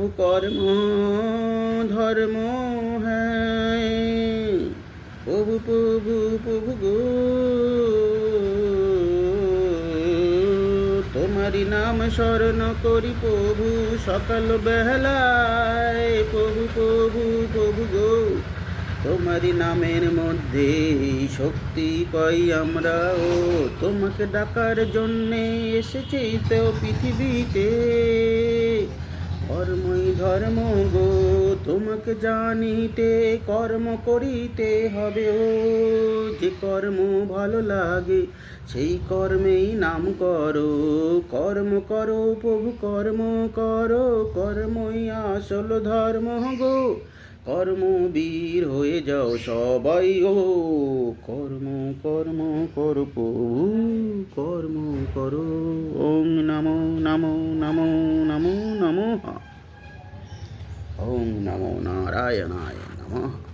कर्म धर्म है। प्रभु प्रभु प्रभु गो তোমারি নাম স্মরণ করি প্রভু সকাল বেলায়। প্রভু প্রভু প্রভু গো তোমারি নামের মধ্যে শক্তি পাই আমরা। ও তোমাকে ডাকার জন্যে এসেছি তো পৃথিবীতে। কর্মই ধর্ম গো তোমাকে জানিতে কর্ম করিতে হবে। ও যে কর্ম ভালো লাগে সেই কর্মেই নাম করো। কর্ম করো প্রভু কর্ম করো, কর্মই আসল ধর্ম গো। কর্মবীর হয়ে যাও সবাই। ও কর্ম কর্ম করো প্রভু কর্ম করো। ওং নমো নমো নমো নমো নমঃ। ওং নমো নারায়ণায় নমঃ।